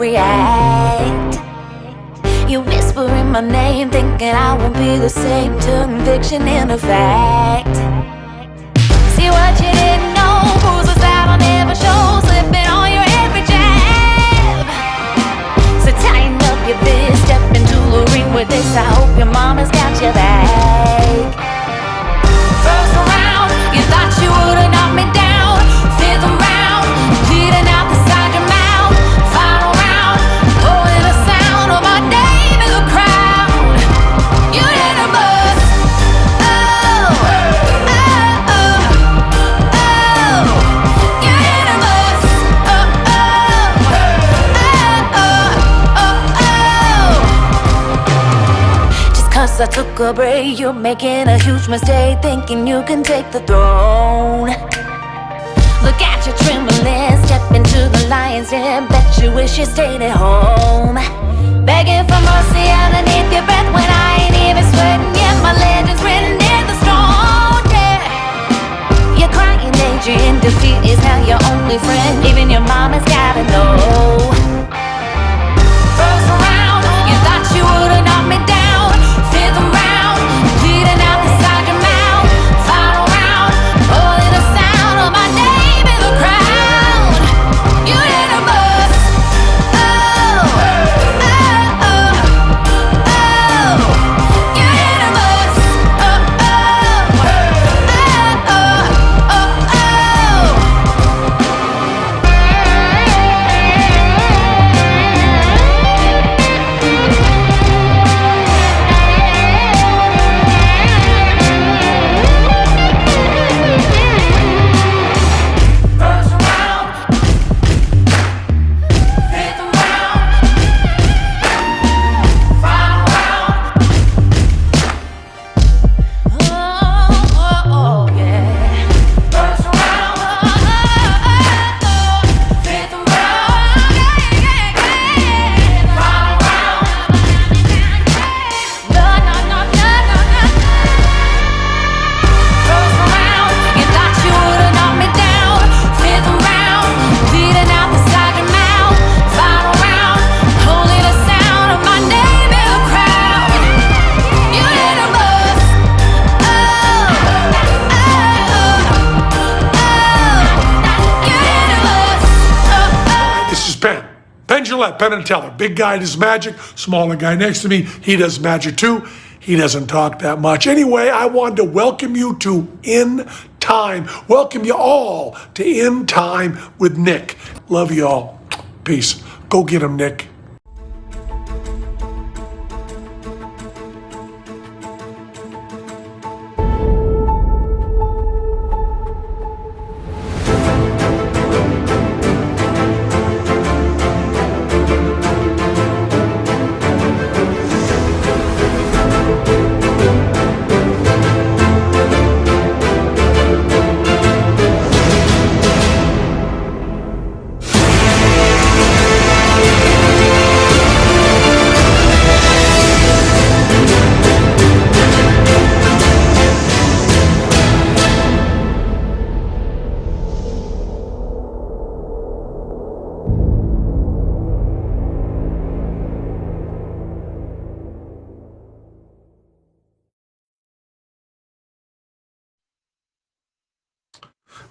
react. You whisper in my name, thinking I won't be the same. Turn fiction into fact. See what you didn't know, bruises that I'll never show, slipping on your every jab. So tighten up your fist, step into the ring with this. I hope your mama's got your back. First round, you thought you would've knocked me down. Fifth round, bleeding out the side of your mouth. Final round, holding the sound of my name in the crowd. You didn't bust. Oh, oh, oh, oh. You didn't bust. Oh, oh, oh, oh, oh, oh. Just 'cause I took a break, you're making a huge mistake, thinking you can take the throne. Look at you trembling, step into the lion's den. Bet you wish you stayed at home. Begging for mercy underneath your breath when I ain't even sweating yet. My legend's written in the stone, yeah. You're crying danger in defeat is now your only friend. Even your mama's gotta know. First round, you thought you would've knocked me down. Fifth round, bleeding out the side of your mouth. Final round, holding the sound of my name in the crowd. You didn't bust. Oh, oh, oh, oh. You didn't bust. Oh, oh, oh, oh, oh, First round, fifth round, final round. Oh, yeah. First round, fifth round, final round. No, no, no, no, no, no. First round, you thought you would've knocked me down. Fifth round, bleeding out the side of your mouth. Final round, holding the sound of my name in the crowd. You didn't bust. Oh, oh, oh, oh. You didn't bust. Oh, oh. This is Ben. Ben Gillette, Ben and Teller. Big guy does magic. Smaller guy next to me, he does magic too. He doesn't talk that much. Anyway, I wanted to welcome you to In Time. Welcome you all to In Time with Nick. Love you all. Peace. Go get him, Nick.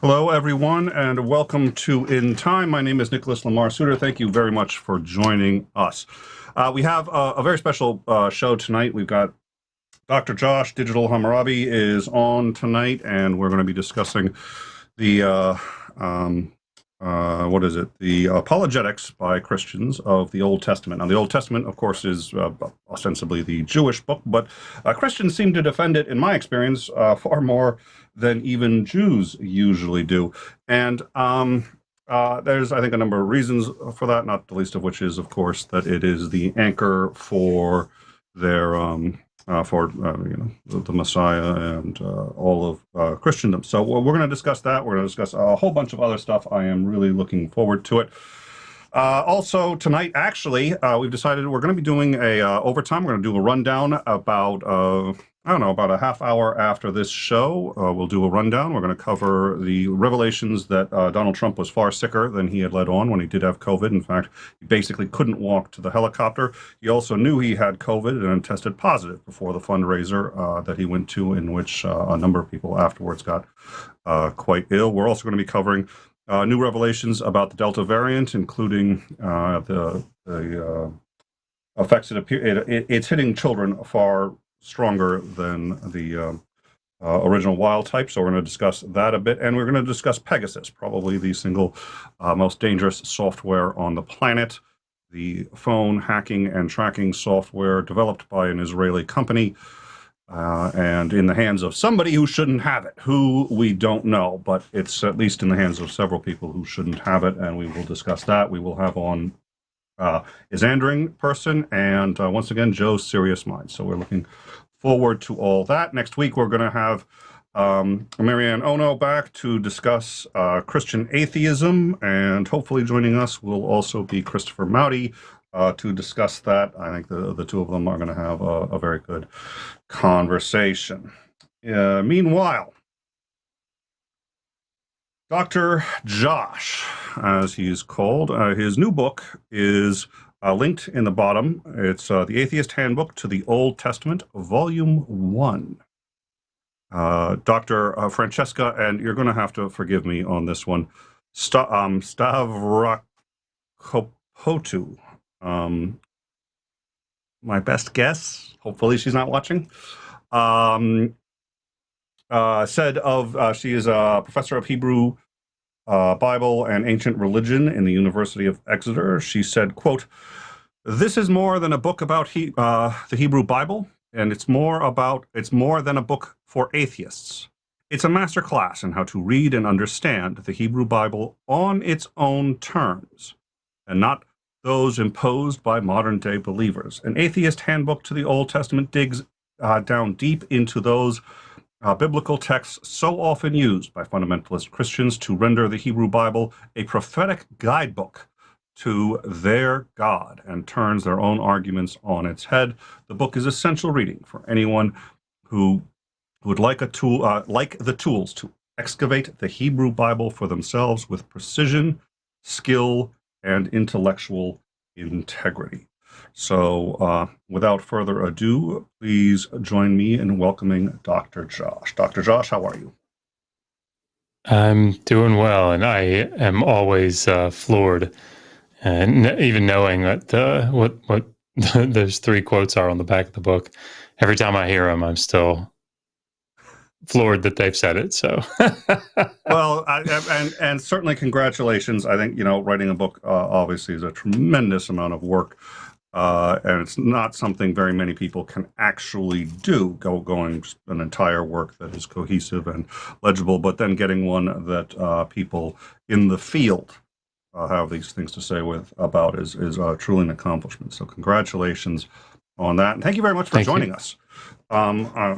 Hello, everyone, and welcome to In Time. My name is Nicholas Lamar Soutter. Thank you very much for joining us. We have a very special show tonight. We've got Dr. Josh, Digital Hammurabi, is on tonight, and we're going to be discussing the, the Apologetics by Christians of the Old Testament. Now, the Old Testament, of course, is ostensibly the Jewish book, but Christians seem to defend it, in my experience, far more than even Jews usually do. And there's, I think, a number of reasons for that, not the least of which is, of course, that it is the anchor for their, the Messiah and all of Christendom. So we're going to discuss that. We're going to discuss a whole bunch of other stuff. I am really looking forward to it. Also tonight, actually, we've decided we're going to be doing a overtime. We're going to do a rundown about I don't know, about a half hour after this show. We'll do a rundown. We're going to cover the revelations that Donald Trump was far sicker than he had let on when he did have COVID. In fact, he basically couldn't walk to the helicopter. He also knew he had COVID and tested positive before the fundraiser that he went to, in which a number of people afterwards got quite ill. We're also going to be covering new revelations about the Delta variant, including the effects it's hitting children far stronger than the original wild type. So we're going to discuss that a bit, and we're going to discuss Pegasus, probably the single most dangerous software on the planet, the phone hacking and tracking software developed by an Israeli company. And in the hands of somebody who shouldn't have it, who we don't know, but it's at least in the hands of several people who shouldn't have it, and we will discuss that. We will have on Isandering person, and once again, Joe's Serious Mind. So we're looking forward to all that. Next week, we're going to have Marianne Ono back to discuss Christian atheism, and hopefully joining us will also be Christopher Mouty to discuss that. I think the two of them are going to have a very good conversation. Meanwhile, Dr. Josh, as he's called, his new book is linked in the bottom. It's The Atheist Handbook to the Old Testament, Volume 1. Dr. Francesca, and you're going to have to forgive me on this one, Stavrakopotou. My best guess, hopefully she's not watching, said of, she is a professor of Hebrew Bible and ancient religion in the University of Exeter. She said, quote, "This is more than a book about the Hebrew Bible, and it's more than a book for atheists. It's a master class in how to read and understand the Hebrew Bible on its own terms, and not those imposed by modern-day believers. An atheist handbook to the Old Testament digs down deep into those biblical texts so often used by fundamentalist Christians to render the Hebrew Bible a prophetic guidebook to their God, and turns their own arguments on its head. The book is essential reading for anyone who would like the tools to excavate the Hebrew Bible for themselves with precision, skill, and intellectual integrity." So without further ado, please join me in welcoming Dr. Josh. Dr. Josh, how are you? I'm doing well, and I am always floored, and even knowing that what those three quotes are on the back of the book. Every time I hear them, I'm still floored that they've said it. So, well, and certainly congratulations. I think writing a book obviously is a tremendous amount of work, and it's not something very many people can actually do. Going an entire work that is cohesive and legible, but then getting one that people in the field have these things to say about is truly an accomplishment. So congratulations on that, and thank you very much for joining us. My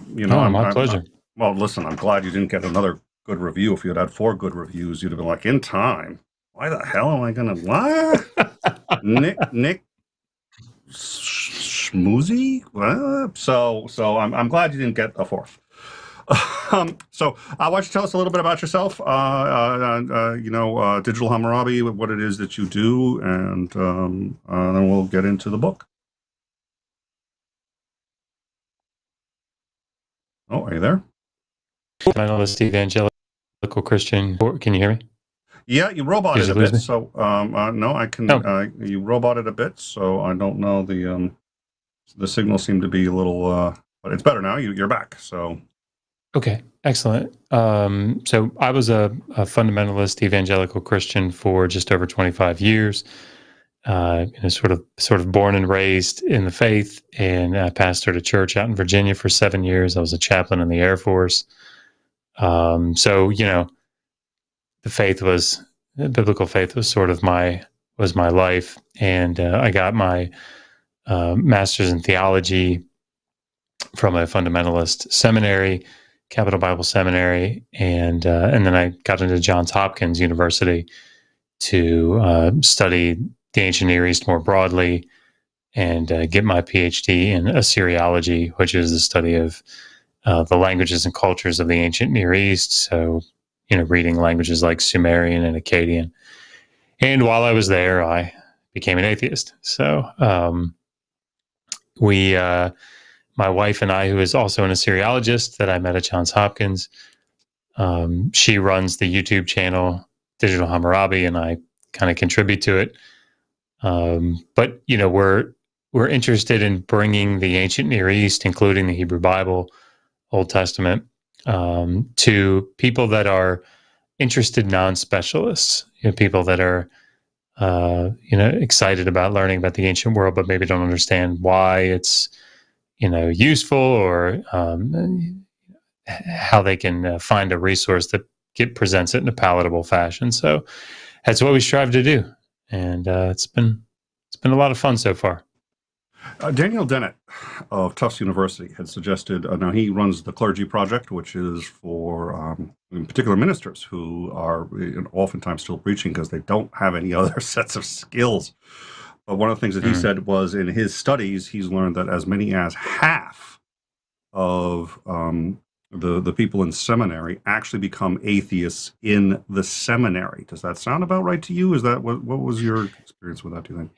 pleasure. Well, listen, I'm glad you didn't get another good review. If you had 4 good reviews, you'd have been like, in time. Why the hell am I going to lie? Nick Schmoozy? So I'm glad you didn't get a 4th. So why don't you tell us a little bit about yourself, Digital Hammurabi, what it is that you do, and then we'll get into the book. Oh, are you there? Fundamentalist evangelical Christian. Can you hear me? Yeah, you roboted a bit. So no, I can. Oh. You roboted a bit, so I don't know. The signal seemed to be a little, but it's better now. You're back. So okay, excellent. So I was a fundamentalist evangelical Christian for just over 25 years. Sort of born and raised in the faith, and I pastored a church out in Virginia for 7 years. I was a chaplain in the Air Force. The biblical faith was sort of my life, and I got my master's in theology from a fundamentalist seminary, Capital Bible Seminary, and then I got into Johns Hopkins University to study the ancient Near East more broadly, and get my PhD in Assyriology, which is the study of the languages and cultures of the ancient Near East. So, reading languages like Sumerian and Akkadian. And while I was there, I became an atheist. So my wife and I, who is also an Assyriologist that I met at Johns Hopkins, she runs the YouTube channel Digital Hammurabi, and I kind of contribute to it. But we're interested in bringing the ancient Near East, including the Hebrew Bible, Old Testament, to people that are interested non-specialists, people that are excited about learning about the ancient world, but maybe don't understand why it's useful, or how they can find a resource that presents it in a palatable fashion. So that's what we strive to do, and it's been a lot of fun so far. Daniel Dennett of Tufts University had suggested, now he runs the Clergy Project, which is for in particular ministers who are oftentimes still preaching because they don't have any other sets of skills. But one of the things that he said was, in his studies, he's learned that as many as half of the people in seminary actually become atheists in the seminary. Does that sound about right to you? Is that what was your experience with that, do you think?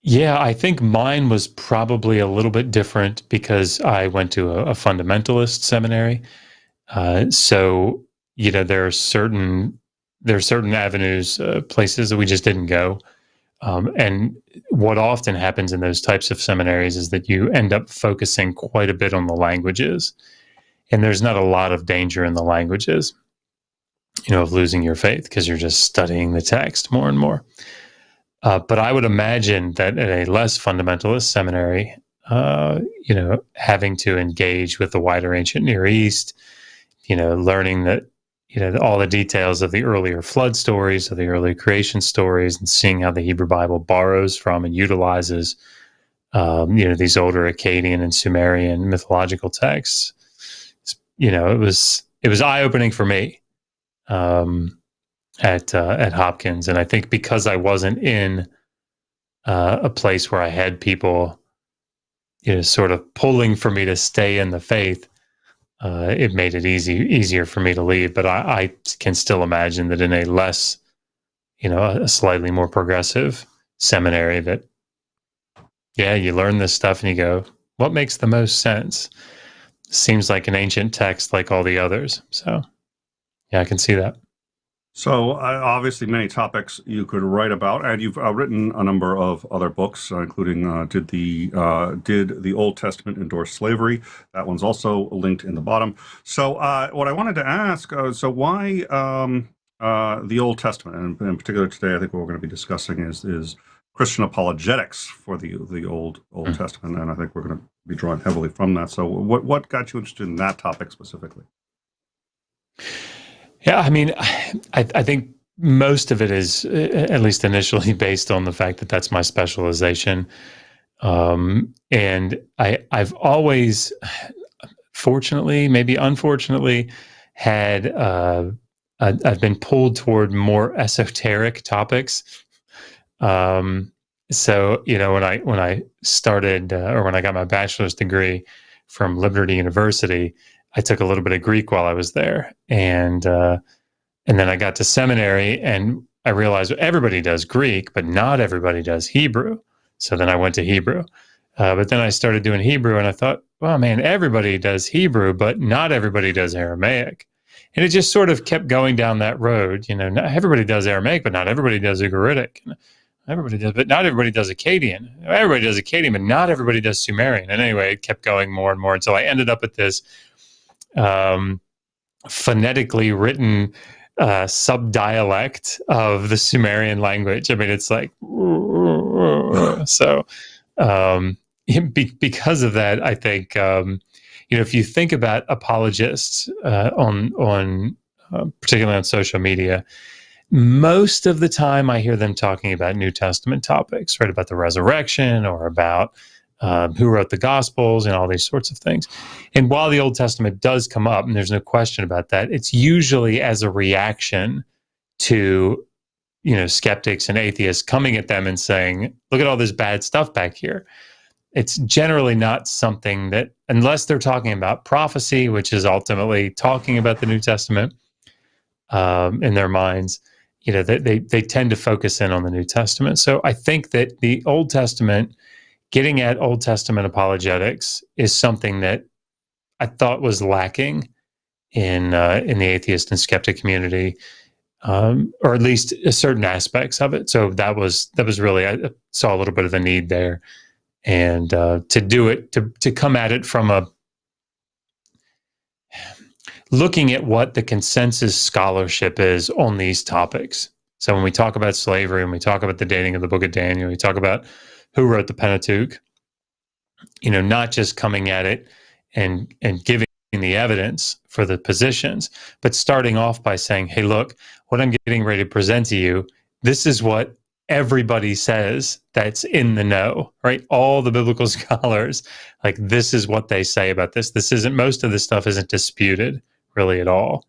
Yeah, I think mine was probably a little bit different because I went to a fundamentalist seminary. So, there are certain avenues, places that we just didn't go. And what often happens in those types of seminaries is that you end up focusing quite a bit on the languages. And there's not a lot of danger in the languages, of losing your faith, because you're just studying the text more and more. But I would imagine that at a less fundamentalist seminary, having to engage with the wider ancient Near East, learning that, all the details of the earlier flood stories, of the early creation stories, and seeing how the Hebrew Bible borrows from and utilizes, these older Akkadian and Sumerian mythological texts. It was eye-opening for me. At Hopkins, and I think because I wasn't in a place where I had people, sort of pulling for me to stay in the faith, it made it easier for me to leave. But I can still imagine that in a less, a slightly more progressive seminary, that you learn this stuff and you go, what makes the most sense? Seems like an ancient text, like all the others. So, I can see that. So obviously many topics you could write about, and you've written a number of other books, including did the Old Testament endorse slavery? That one's also linked in the bottom. So what I wanted to ask, so why the Old Testament, and in particular today, I think what we're going to be discussing is Christian apologetics for the Old Testament, and I think we're going to be drawing heavily from that. So what got you interested in that topic specifically? Yeah, I mean, I think most of it is, at least initially, based on the fact that that's my specialization. And I've always, fortunately, maybe unfortunately, had I've been pulled toward more esoteric topics. So when I started, or when I got my bachelor's degree from Liberty University, I took a little bit of Greek while I was there, and then I got to seminary, and I realized everybody does Greek, but not everybody does Hebrew. So then I went to Hebrew, but then I started doing Hebrew, and I thought, well, man, everybody does Hebrew, but not everybody does Aramaic, and it just sort of kept going down that road. Not everybody does Aramaic, but not everybody does Ugaritic. Everybody does, but not everybody does Akkadian. Everybody does Akkadian, but not everybody does Sumerian. And anyway, it kept going more and more until I ended up at this phonetically written subdialect of the Sumerian language. I mean, it's like, so because of that, I think, if you think about apologists on particularly on social media, most of the time I hear them talking about New Testament topics, right? About the resurrection, or about who wrote the Gospels, and all these sorts of things. And while the Old Testament does come up, and there's no question about that, it's usually as a reaction to skeptics and atheists coming at them and saying, look at all this bad stuff back here. It's generally not something that, unless they're talking about prophecy, which is ultimately talking about the New Testament in their minds, they tend to focus in on the New Testament. So I think that the Old Testament, getting at Old Testament apologetics, is something that I thought was lacking in the atheist and skeptic community, or at least certain aspects of it. So that was really, I saw a little bit of the need there. And to do it, to come at it from looking at what the consensus scholarship is on these topics. So when we talk about slavery, when we talk about the dating of the book of Daniel, we talk about who wrote the Pentateuch, not just coming at it and giving the evidence for the positions, but starting off by saying, hey, look, what I'm getting ready to present to you, this is what everybody says that's in the know, right? All the biblical scholars, like, this is what they say about this. Most of this stuff isn't disputed really at all.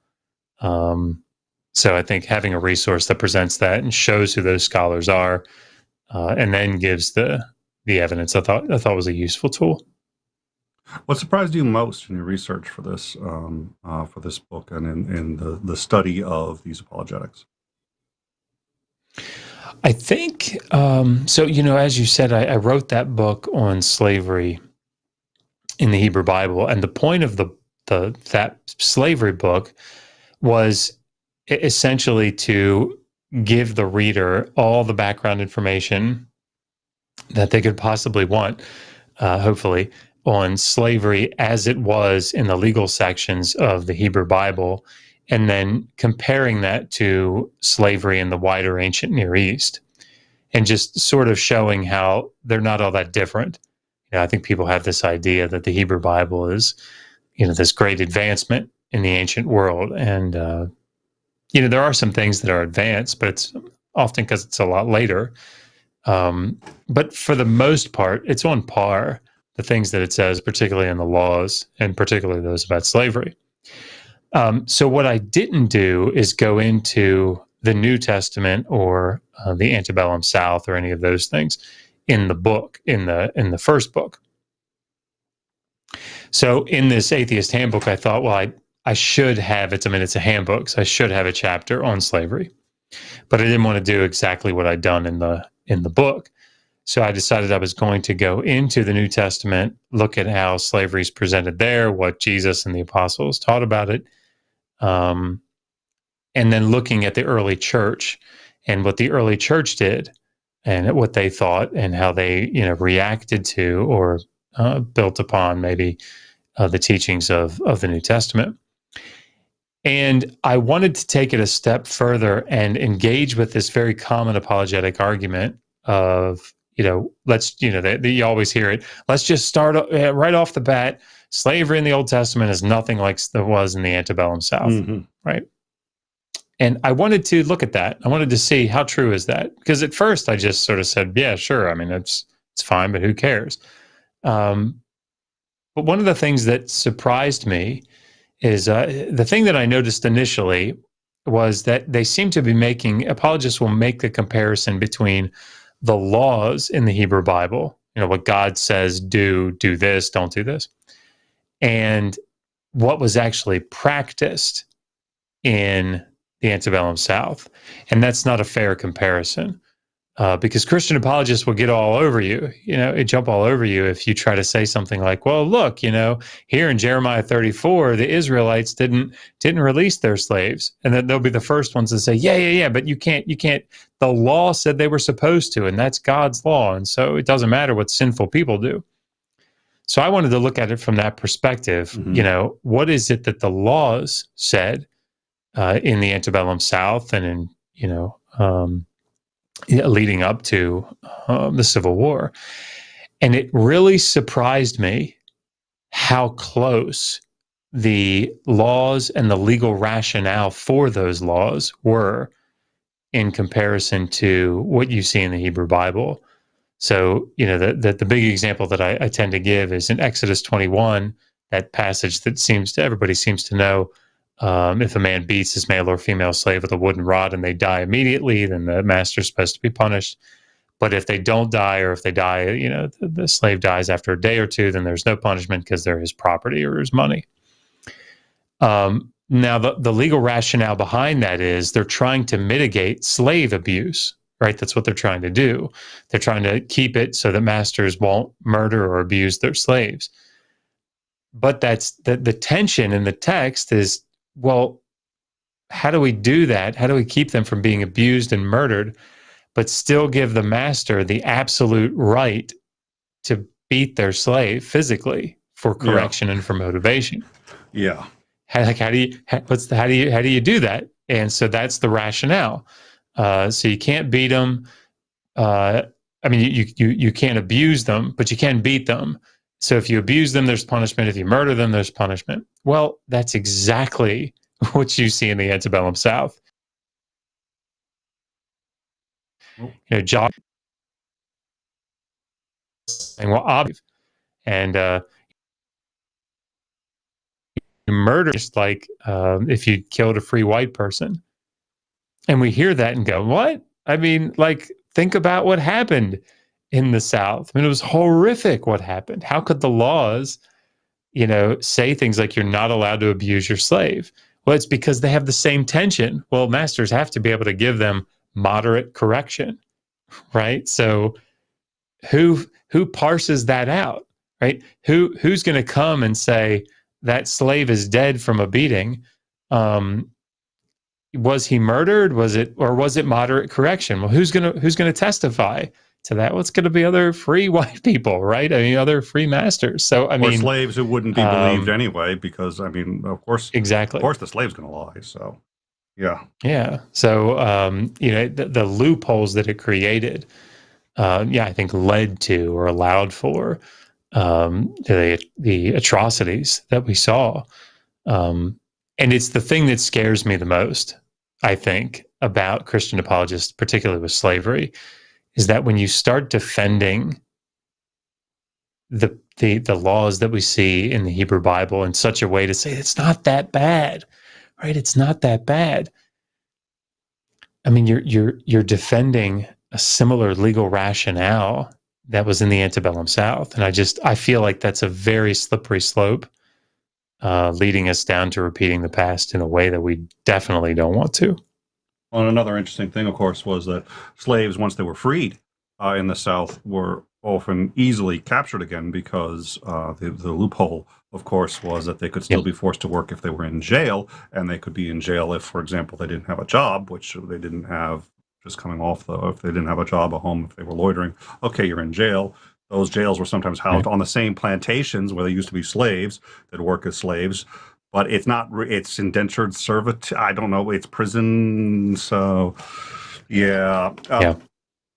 So I think having a resource that presents that and shows who those scholars are, and then gives the evidence, I thought was a useful tool. What surprised you most in your research for this book and in the study of these apologetics? I think, so, as you said, I wrote that book on slavery in the Hebrew Bible. And the point of that slavery book was essentially to give the reader all the background information that they could possibly want, hopefully, on slavery as it was in the legal sections of the Hebrew Bible, and then comparing that to slavery in the wider ancient Near East, and just sort of showing how they're not all that different. I think people have this idea that the Hebrew Bible is, this great advancement in the ancient world. And, there are some things that are advanced, but it's often because it's a lot later. But for the most part, it's on par, the things that it says, particularly in the laws, and particularly those about slavery. So what I didn't do is go into the New Testament or the antebellum South or any of those things in the book, in the first book. So in this atheist handbook, I thought, well, I should have it's a handbook, so I should have a chapter on slavery, but I didn't want to do exactly what I'd done in the book. So I decided I was going to go into the New Testament, look at how slavery is presented there, what Jesus and the apostles taught about it, and then looking at the early church and what the early church did and what they thought and how they, reacted to or built upon maybe the teachings of the New Testament. And I wanted to take it a step further and engage with this very common apologetic argument of, that you always hear it. Let's just start right off the bat. Slavery in the Old Testament is nothing like it was in the antebellum South, right? And I wanted to look at that. I wanted to see how true is that, because at first I just sort of said, yeah, sure. I mean, it's fine, but who cares? But one of the things that surprised me is the thing that I noticed initially was that they seem to be apologists will make the comparison between the laws in the Hebrew Bible, what God says, do this, don't do this, and what was actually practiced in the antebellum South. And that's not a fair comparison, because Christian apologists will get all over you, jump all over you if you try to say something like, well, look, here in Jeremiah 34, the Israelites didn't release their slaves. And then they'll be the first ones to say, yeah, but you can't, the law said they were supposed to, and that's God's law. And so it doesn't matter what sinful people do. So I wanted to look at it from that perspective. What is it that the laws said in the antebellum South and in, leading up to the Civil War. And it really surprised me how close the laws and the legal rationale for those laws were in comparison to what you see in the Hebrew Bible. So, the big example that I tend to give is in Exodus 21, that passage that everybody seems to know, If a man beats his male or female slave with a wooden rod and they die immediately, then the master's supposed to be punished. But if they don't die, or if they die, the slave dies after a day or two, then there's no punishment because they're his property or his money. Now, the legal rationale behind that is they're trying to mitigate slave abuse, right? That's what they're trying to do. They're trying to keep it so that masters won't murder or abuse their slaves. But that's the tension in the text is, well, how do we do that? How do we keep them from being abused and murdered, but still give the master the absolute right to beat their slave physically for correction and for motivation? Yeah. How do you do that? And so that's the rationale. So you can't beat them. You can't abuse them, but you can beat them. So if you abuse them, there's punishment. If you murder them, there's punishment. Well, that's exactly what you see in the antebellum South. Job and murder, just like if you killed a free white person. And we hear that and go, what? I mean, think about what happened in the South. I mean, it was horrific what happened. How could the laws, say things like you're not allowed to abuse your slave? Well, it's because they have the same tension. Well, masters have to be able to give them moderate correction, right? So who parses that out, right? Who's going to come and say that slave is dead from a beating? Was he murdered? Was it moderate correction? Well, who's gonna testify to that? Well, it's going to be other free white people, right? I mean, other free masters. So or slaves who wouldn't be believed anyway, because of course, exactly. Of course, the slave's going to lie. So, yeah. So, the loopholes that it created, I think led to or allowed for the atrocities that we saw. And it's the thing that scares me the most, I think, about Christian apologists, particularly with slavery, is that when you start defending the laws that we see in the Hebrew Bible in such a way to say it's not that bad, right? It's not that bad. I mean, you're defending a similar legal rationale that was in the antebellum South, and I feel like that's a very slippery slope, leading us down to repeating the past in a way that we definitely don't want to. Well, another interesting thing, of course, was that slaves, once they were freed in the South, were often easily captured again because the loophole, of course, was that they could still be forced to work if they were in jail, and they could be in jail if, for example, they didn't have a job, which they didn't have just coming off, if they didn't have a job, a home, if they were loitering. Okay, you're in jail. Those jails were sometimes housed on the same plantations where they used to be slaves that work as slaves. But it's not, it's indentured servitude. I don't know. It's prison. So, yeah.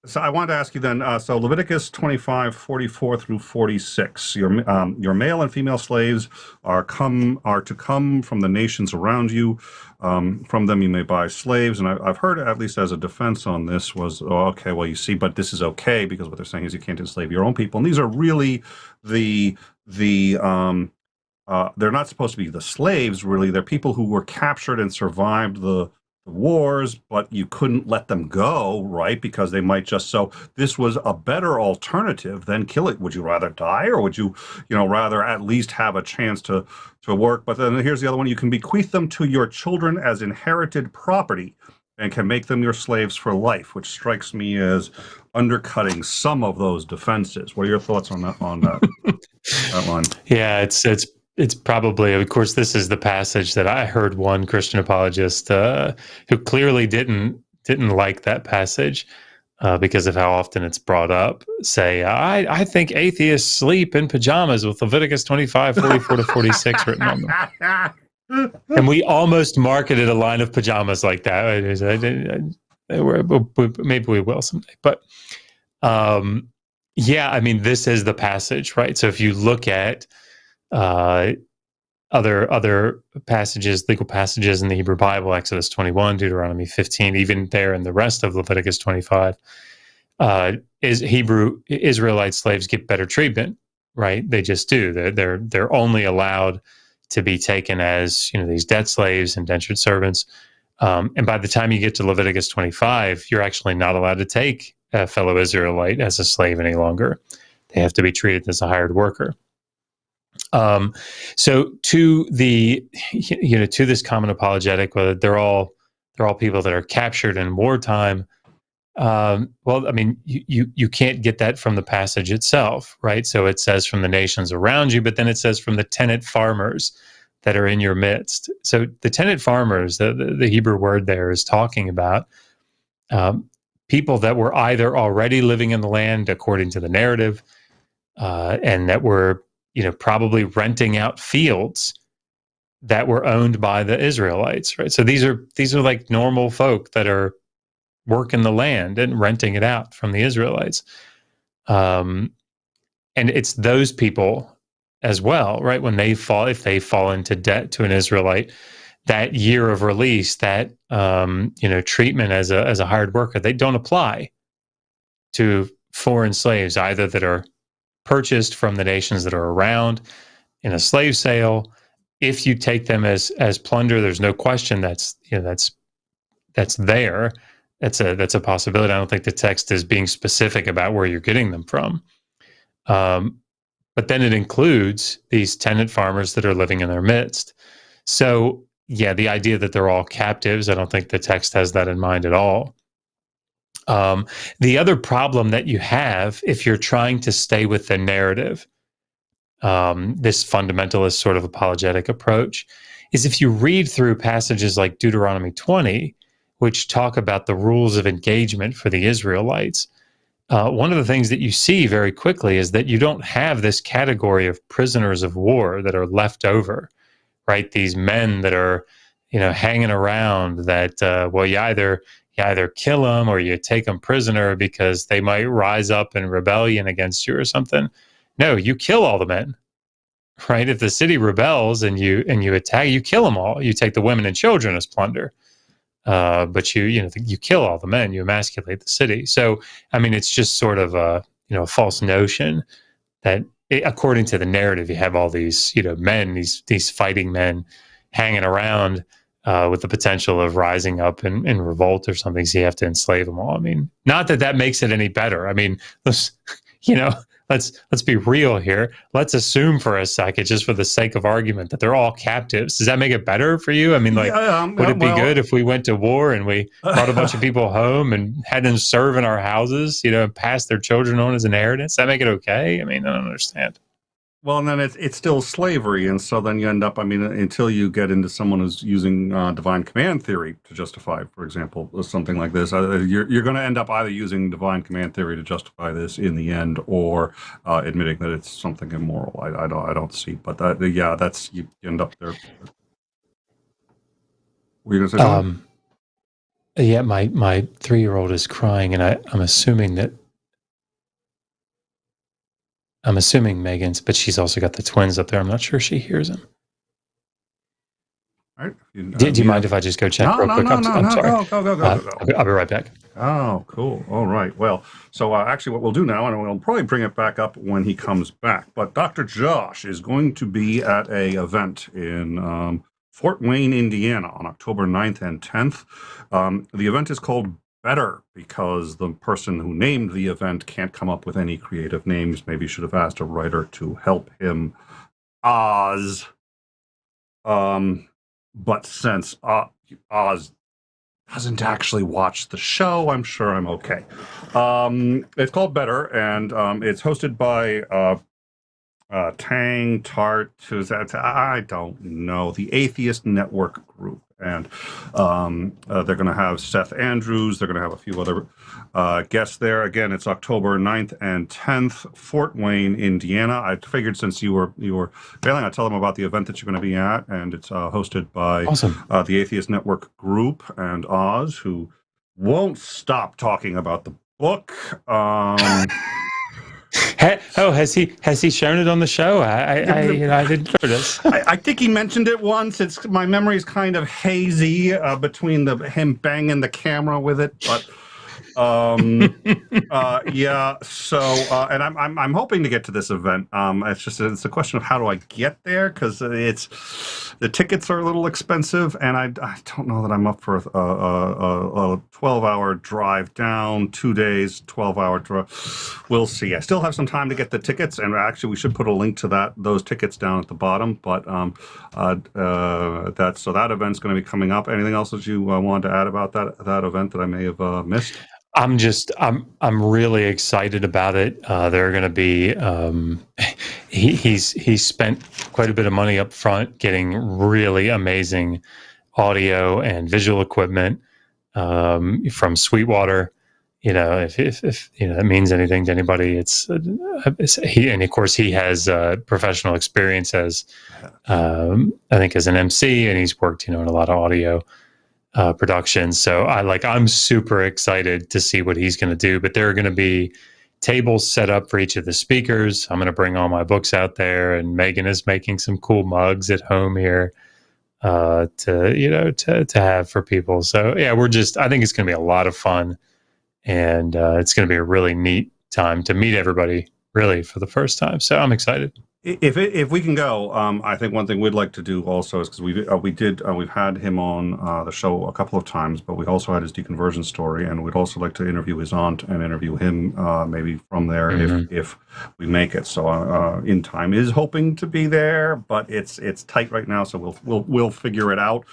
So I wanted to ask you then, so Leviticus 25:44 through 46, your male and female slaves are to come from the nations around you. From them you may buy slaves. And I've heard, at least as a defense on this, was, okay, well, you see, but this is okay, because what they're saying is you can't enslave your own people. And these are really they're not supposed to be the slaves, really. They're people who were captured and survived the wars, but you couldn't let them go, right? Because they might just, so this was a better alternative than kill it. Would you rather die, or would you, rather at least have a chance to work? But then here's the other one. You can bequeath them to your children as inherited property and can make them your slaves for life, which strikes me as undercutting some of those defenses. What are your thoughts on that that line? Yeah, it's probably, of course, this is the passage that I heard one Christian apologist who clearly didn't like that passage because of how often it's brought up, say, I think atheists sleep in pajamas with Leviticus 25:44 to 46 written on them. And we almost marketed a line of pajamas like that. Maybe we will someday. But I mean, this is the passage, right? So if you look at other passages, legal passages in the Hebrew Bible, Exodus 21, Deuteronomy 15, even there in the rest of Leviticus 25, is Hebrew Israelite slaves get better treatment, right? They just do. They're only allowed to be taken as, these debt slaves, indentured servants. And by the time you get to Leviticus 25, you're actually not allowed to take a fellow Israelite as a slave any longer. They have to be treated as a hired worker. So to the, to this common apologetic, whether they're all people that are captured in wartime. Well, I mean, you can't get that from the passage itself, right? So it says from the nations around you, but then it says from the tenant farmers that are in your midst. So the tenant farmers, the Hebrew word there is talking about people that were either already living in the land according to the narrative, and that were, probably renting out fields that were owned by the Israelites, right? So these are like normal folk that are working the land and renting it out from the Israelites. And it's those people as well, right? When if they fall into debt to an Israelite, that year of release, that, treatment as a hired worker, they don't apply to foreign slaves, either that are purchased from the nations that are around in a slave sale. If you take them as plunder, there's no question that's there. That's a possibility. I don't think the text is being specific about where you're getting them from. But then it includes these tenant farmers that are living in their midst. So yeah, the idea that they're all captives, I don't think the text has that in mind at all. The other problem that you have, if you're trying to stay with the narrative, this fundamentalist sort of apologetic approach, is if you read through passages like Deuteronomy 20, which talk about the rules of engagement for the Israelites, one of the things that you see very quickly is that you don't have this category of prisoners of war that are left over, right? These men that are, hanging around that, well, you either kill them or you take them prisoner because they might rise up in rebellion against you or something. No, you kill all the men, right? If the city rebels and you attack, you kill them all. You take the women and children as plunder. But you kill all the men, you emasculate the city. So, I mean, it's just sort of a false notion that according to the narrative, you have all these, men, these fighting men hanging around, with the potential of rising up in revolt or something. So you have to enslave them all. I mean, not that makes it any better. I mean, let's be real here. Let's assume for a second, just for the sake of argument, that they're all captives. Does that make it better for you? I mean, would it be good if we went to war and we brought a bunch of people home and had them serve in our houses, and pass their children on as inheritance? Does that make it okay? I mean, I don't understand. Well, and then it's still slavery, and so then you end up, until you get into someone who's using divine command theory to justify, for example, something like this, you're going to end up either using divine command theory to justify this in the end, or admitting that it's something immoral. I don't see, but that's you end up there. Were you going to say something? Yeah, my 3-year-old is crying, and I'm assuming Megan's, but she's also got the twins up there. I'm not sure she hears him. All right. Do you mind if I just go check real quick? I'm sorry. Go. I'll be right back. Oh, cool. All right. Well, so actually what we'll do now, and we'll probably bring it back up when he comes back, but Dr. Josh is going to be at a event in Fort Wayne, Indiana on October 9th and 10th. The event is called Better, because the person who named the event can't come up with any creative names. Maybe should have asked a writer to help him. Oz. But since Oz hasn't actually watched the show, I'm sure I'm okay. It's called Better, and it's hosted by Tang Tart, I don't know, the Atheist Network Group. And they're going to have Seth Andrews. They're going to have a few other guests there. Again, it's October 9th and 10th, Fort Wayne, Indiana. I figured since you were failing, I'd tell them about the event that you're going to be at. And it's hosted by the Atheist Network Group and Oz, who won't stop talking about the book. Has he shown it on the show? I didn't notice. I think he mentioned it once. My memory is kind of hazy between him banging the camera with it, but Yeah. So, and I'm hoping to get to this event. It's a question of how do I get there, because the tickets are a little expensive, and I don't know that I'm up for a 12-hour drive down, 2 days, 12-hour drive. We'll see. I still have some time to get the tickets, and actually we should put a link to those tickets down at the bottom. But that event's going to be coming up. Anything else that you wanted to add about that event that I may have missed? I'm really excited about it. There are going to be he's spent quite a bit of money up front getting really amazing audio and visual equipment from Sweetwater. You know, if you know that means anything to anybody, it's he, and of course he has professional experience as I think as an MC, and he's worked in a lot of audio productions. So I'm super excited to see what he's going to do. But there are going to be tables set up for each of the speakers. I'm going to bring all my books out there, and Megan is making some cool mugs at home here to have for people. So yeah, I think it's going to be a lot of fun, and it's going to be a really neat time to meet everybody really for the first time. So I'm excited. If we can go, I think one thing we'd like to do also is, because we've had him on the show a couple of times, but we also had his deconversion story, and we'd also like to interview his aunt and interview him maybe from there if we make it. So In Time is hoping to be there, but it's tight right now, so we'll figure it out.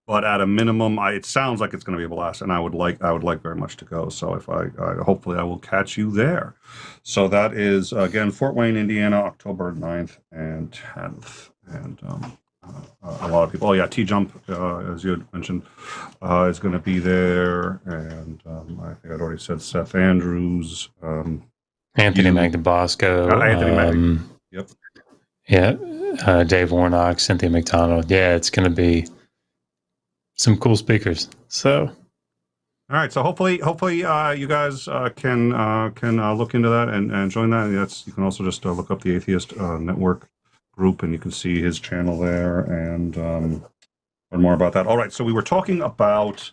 But at a minimum, it sounds like it's going to be a blast, and I would like very much to go. So if hopefully I will catch you there. So that is again Fort Wayne, Indiana, October 9th and 10th, and a lot of people. Oh yeah, T-Jump, as you had mentioned, is going to be there, and I think I'd already said Seth Andrews, Anthony Magnabosco, Anthony Mag. Yep. Yeah, Dave Warnock, Cynthia McDonald. Yeah, it's going to be some cool speakers. So, all right. So hopefully, you guys can look into that and join that. You can also just look up the Atheist Network group, and you can see his channel there and learn more about that. All right. So we were talking about.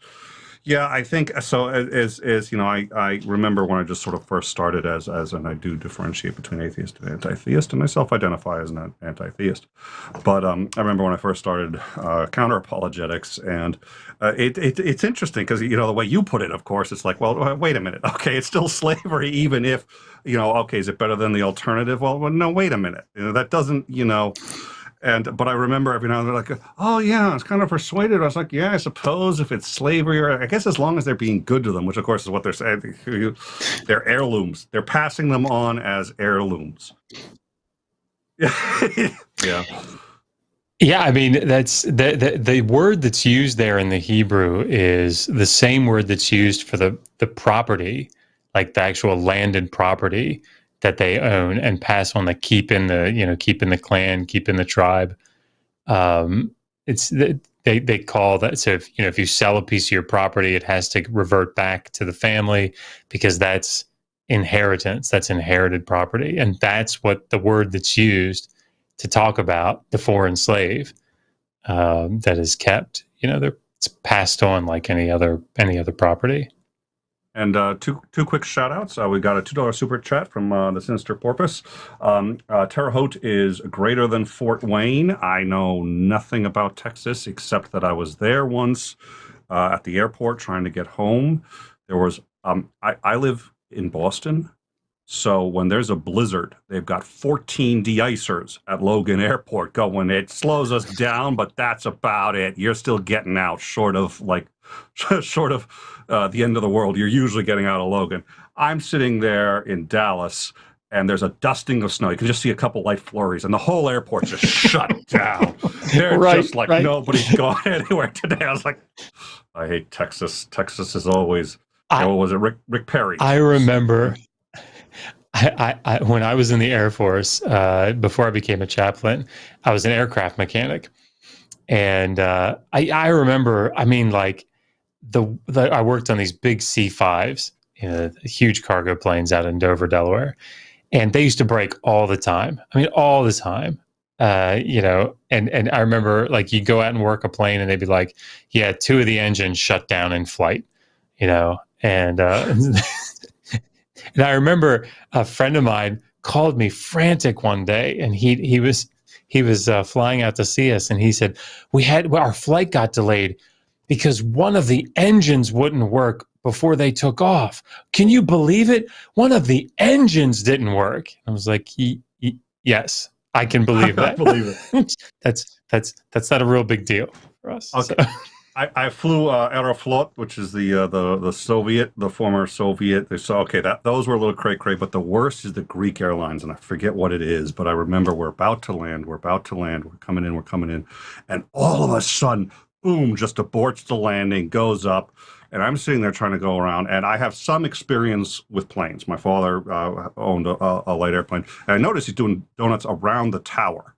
Yeah, I think so. As I remember when I just sort of first started and I do differentiate between atheist and anti-theist, and I self-identify as an anti-theist. But I remember when I first started Counter Apologetics, and it's interesting because the way you put it, of course, it's like, well, wait a minute, okay, it's still slavery, even if okay, is it better than the alternative? Well, no, wait a minute, that doesn't, But I remember every now and then, like, oh yeah, I was kind of persuaded. I was like, yeah, I suppose if it's slavery, or I guess as long as they're being good to them, which of course is what they're saying. They're heirlooms. They're passing them on as heirlooms. Yeah. Yeah, I mean, that's the word that's used there in the Hebrew is the same word that's used for the property, like the actual landed property that they own and pass on, keep in the clan, keep in the tribe. They call that. So if you sell a piece of your property, it has to revert back to the family, because that's inheritance, that's inherited property. And that's what the word that's used to talk about the foreign slave that is kept. It's passed on like any other property. And two quick shout outs. We got a $2 super chat from the Sinister Porpoise. Terre Haute is greater than Fort Wayne. I know nothing about Texas except that I was there once at the airport trying to get home. There was I live in Boston, so when there's a blizzard, they've got 14 de-icers at Logan Airport going. It slows us down, but that's about it. You're still getting out, short of the end of the world. You're usually getting out of Logan. I'm sitting there in Dallas, and there's a dusting of snow. You can just see a couple light flurries, and the whole airport just shut down. They're just like, nobody's gone anywhere today. I was like, I hate Texas. Texas is always, what was it, Rick Perry? I remember I when I was in the Air Force, before I became a chaplain, I was an aircraft mechanic. And I remember, I mean, like, I worked on these big C5s, huge cargo planes out in Dover, Delaware, and they used to break all the time. I mean, all the time. And I remember, like, you go out and work a plane, and they'd be like, yeah, 2 of the engines shut down in flight, And and I remember a friend of mine called me frantic one day, and he was flying out to see us, and he said our flight got delayed because one of the engines wouldn't work before they took off. Can you believe it? One of the engines didn't work. I was like, yes, I can believe that. I believe it. That's not a real big deal for us. Okay. So. I flew Aeroflot, which is the Soviet, the former Soviet. Those were a little cray, but the worst is the Greek airlines, and I forget what it is, but I remember we're about to land, we're coming in, and all of a sudden, boom, just aborts the landing, goes up, and I'm sitting there trying to go around, and I have some experience with planes. My father owned a light airplane, and I noticed he's doing donuts around the tower.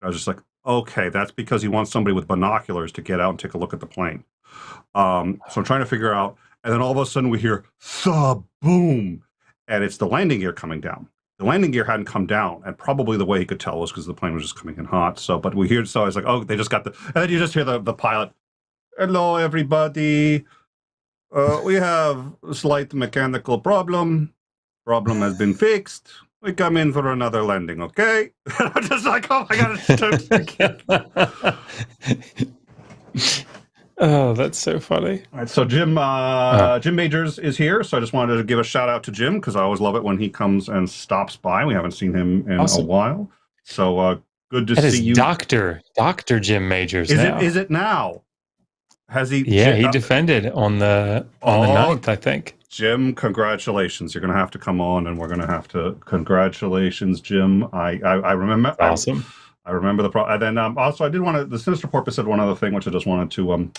I was just like, okay, that's because he wants somebody with binoculars to get out and take a look at the plane. So I'm trying to figure out, and then all of a sudden we hear boom, and it's the landing gear coming down. The landing gear hadn't come down, and probably the way he could tell was because the plane was just coming in hot. But we hear, so I was like, oh, they just got and then you just hear the pilot, hello, everybody. We have a slight mechanical problem. Problem has been fixed. We come in for another landing, okay? I'm just like, oh my God. Oh, that's so funny. All right, so Jim Majors is here, so I just wanted to give a shout out to Jim, because I always love it when he comes and stops by. We haven't seen him in a while. So good to see you. Dr. Jim Majors now. Is it now? Has he? Yeah, he defended on the 9th, I think. Jim, congratulations. You're going to have to come on, and we're going to have to congratulations, Jim. I remember. Awesome. I remember the and then also I did want to. The Sinister Porpoise said one other thing, which I just wanted to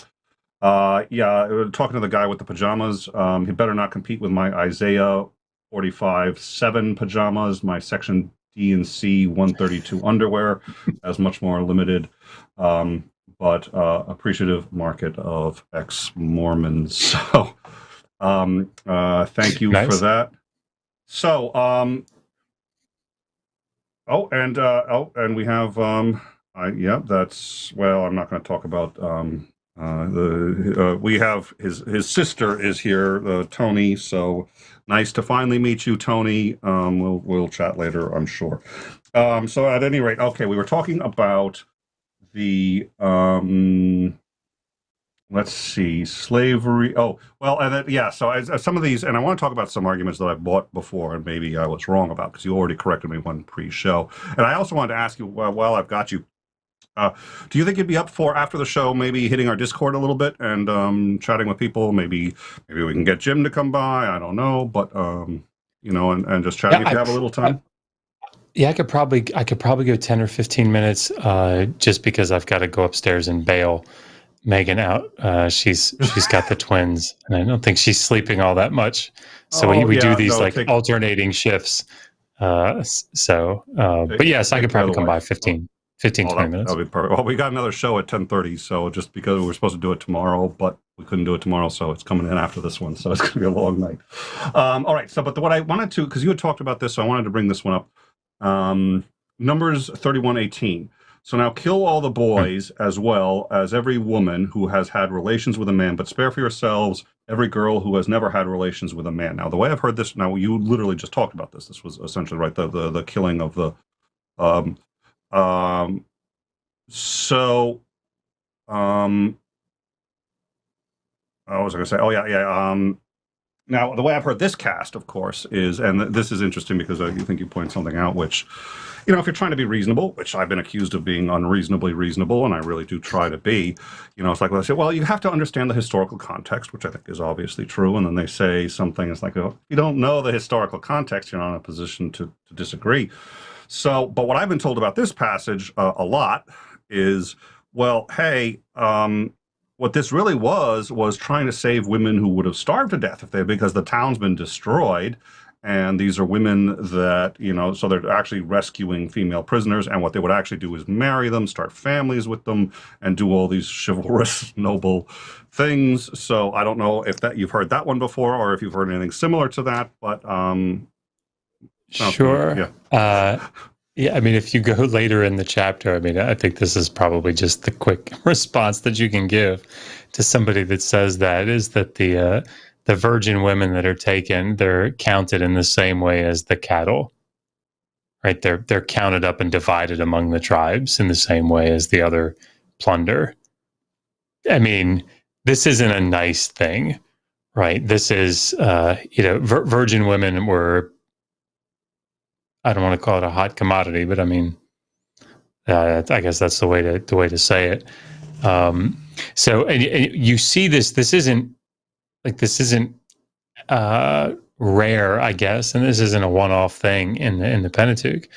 talking to the guy with the pajamas. He better not compete with my Isaiah 45:7 pajamas, my section D and C 132 underwear, as much more limited. But appreciative market of ex-Mormons. So thank you for that. So and we have that's, well, I'm not going to talk about we have his sister is here, Tony. So nice to finally meet you, Tony. We'll chat later, I'm sure. So at any rate, okay, we were talking about the let's see, slavery. Oh, well, and then, so as some of these, and I want to talk about some arguments that I've bought before, and maybe I was wrong about, because you already corrected me one pre-show. And I also wanted to ask you, while I've got you, do you think you'd be up for, after the show, maybe hitting our Discord a little bit and chatting with people? Maybe we can get Jim to come by. I don't know, but and just chatting if you have a little time. Yeah, I could probably go 10 or 15 minutes, just because I've got to go upstairs and bail Megan out. She's got the twins, and I don't think she's sleeping all that much. So we do these alternating shifts. But yes, I could probably come by 15, 20 minutes. That'd be perfect. Well, we got another show at 10:30, so just because we were supposed to do it tomorrow, but we couldn't do it tomorrow, so it's coming in after this one, so it's going to be a long night. All right, so what I wanted to, because you had talked about this, so I wanted to bring this one up. Numbers 31:18. So now kill all the boys as well as every woman who has had relations with a man, but spare for yourselves every girl who has never had relations with a man. Now, the way I've heard this, now you literally just talked about this. This was essentially the killing of the. What was I going to say? Oh yeah. Now, the way I've heard this cast, of course, is, and this is interesting because I think you point something out, which, if you're trying to be reasonable, which I've been accused of being unreasonably reasonable, and I really do try to be, it's like, let's say, well, you have to understand the historical context, which I think is obviously true. And then they say something, it's like, oh, you don't know the historical context, you're not in a position to disagree. So, but what I've been told about this passage a lot is, well, hey, what this really was trying to save women who would have starved to death because the town's been destroyed, and these are women that, so they're actually rescuing female prisoners, and what they would actually do is marry them, start families with them, and do all these chivalrous, noble things. So I don't know if that you've heard that one before, or if you've heard anything similar to that, but sure. Yeah. Yeah, I mean, if you go later in the chapter, I mean, I think this is probably just the quick response that you can give to somebody that says that, is that the the virgin women that are taken, they're counted in the same way as the cattle, right? They're counted up and divided among the tribes in the same way as the other plunder. I mean, this isn't a nice thing, right? This is, virgin women were, I don't want to call it a hot commodity, but I mean, I guess that's the way to say it. So, and you see this. This isn't rare, I guess, and this isn't a one-off thing in the Pentateuch.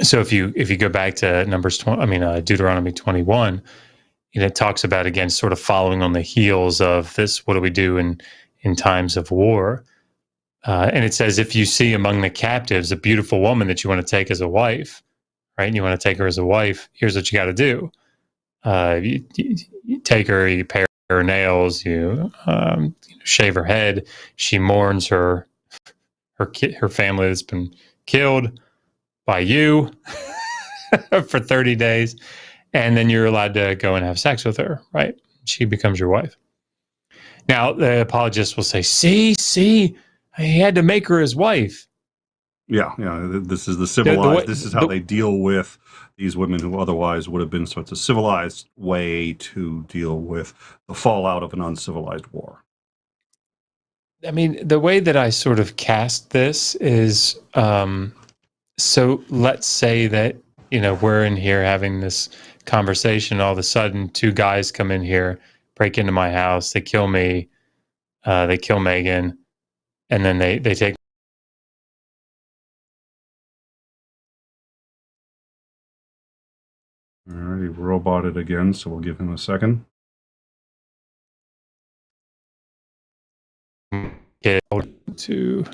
So if you go back to Deuteronomy 21, it talks about, again, sort of following on the heels of this. What do we do in times of war? And it says, if you see among the captives a beautiful woman that you want to take as a wife, right? And you want to take her as a wife, here's what you got to do. You take her, you pare her nails, you shave her head. She mourns her family that's been killed by you for 30 days. And then you're allowed to go and have sex with her, right? She becomes your wife. Now, the apologists will say, see, he had to make her his wife. Yeah. This is the civilized. This is how they deal with these women who otherwise would have been sort of civilized way to deal with the fallout of an uncivilized war. I mean, the way that I sort of cast this is, so let's say that, we're in here having this conversation. All of a sudden, two guys come in here, break into my house, they kill me, they kill Megan, and then they take. All right, he roboted again, so we'll give him a second. To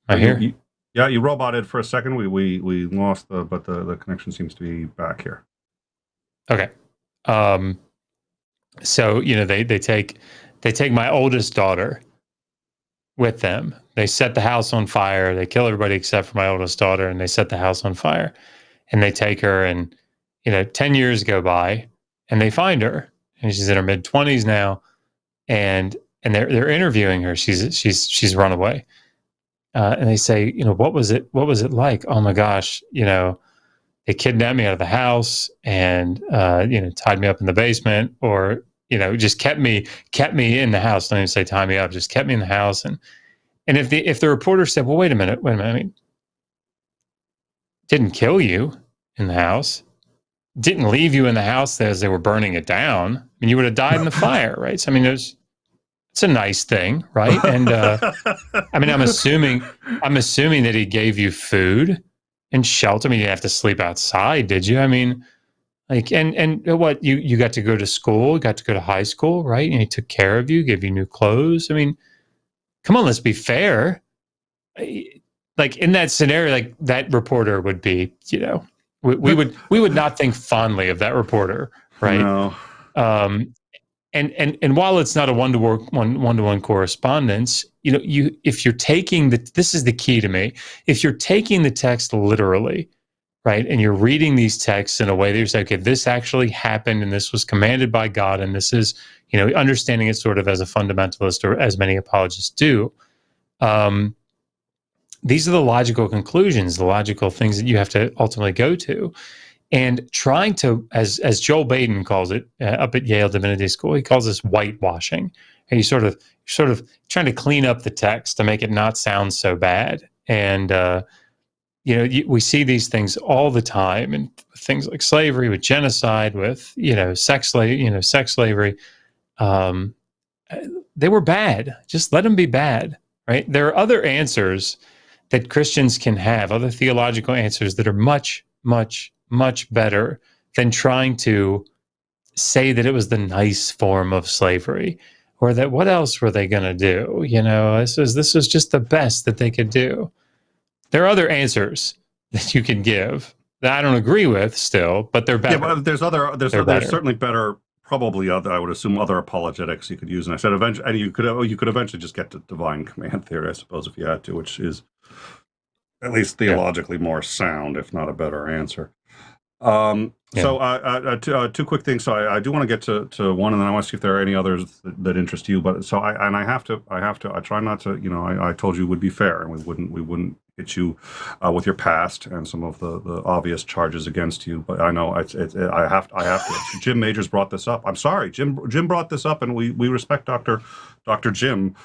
I hear. You roboted for a second. We lost but the connection seems to be back here. Okay. So they take my oldest daughter with them. They set the house on fire. They kill everybody except for my oldest daughter, and they set the house on fire. And they take her, and 10 years go by, and they find her, and she's in her mid-20s now, and they're interviewing her. She's run away, and they say, what was it like? Oh my gosh, they kidnapped me out of the house and tied me up in the basement, or just kept me in the house. Don't even say tie me up, just kept me in the house. And if the reporter said, well, wait a minute, I mean, didn't kill you in the house, didn't leave you in the house as they were burning it down, I mean, you would have died in the fire, right? So I mean, it's a nice thing, right? And I mean, I'm assuming that he gave you food and shelter. I mean, you didn't have to sleep outside, did you? I mean, like, and what, you got to go to school, got to go to high school, right? And he took care of you, gave you new clothes. I mean, come on, let's be fair. Like in that scenario, like that reporter would be, we would not think fondly of that reporter, right? No. And while it's not a one-to-one correspondence, if you're taking this is the key to me. If you're taking the text literally, right, and you're reading these texts in a way that you say, okay, this actually happened, and this was commanded by God, and this is, understanding it sort of as a fundamentalist, or as many apologists do. These are the logical conclusions, the logical things that you have to ultimately go to. And trying to, as Joel Baden calls it, up at Yale Divinity School, he calls this whitewashing. And you sort of trying to clean up the text to make it not sound so bad. And we see these things all the time, and things like slavery, with genocide, with sex slavery. They were bad. Just let them be bad, right? There are other answers that Christians can have, other theological answers that are much, much, much better than trying to say that it was the nice form of slavery, or that what else were they going to do? This was just the best that they could do. There are other answers that you can give that I don't agree with still, but they're better. Yeah, but there's certainly better, probably other, I would assume, other apologetics you could use. And I said eventually, and you could eventually just get to divine command theory, I suppose, if you had to, which is at least theologically more sound, if not a better answer. So two quick things. So I do want to get to one, and then I want to see if there are any others that interest you. But so I have to. I try not to. I told you would be fair, and we wouldn't hit you with your past and some of the obvious charges against you. But I know I have to. Jim Majors brought this up. I'm sorry, Jim brought this up, and we respect Dr. Jim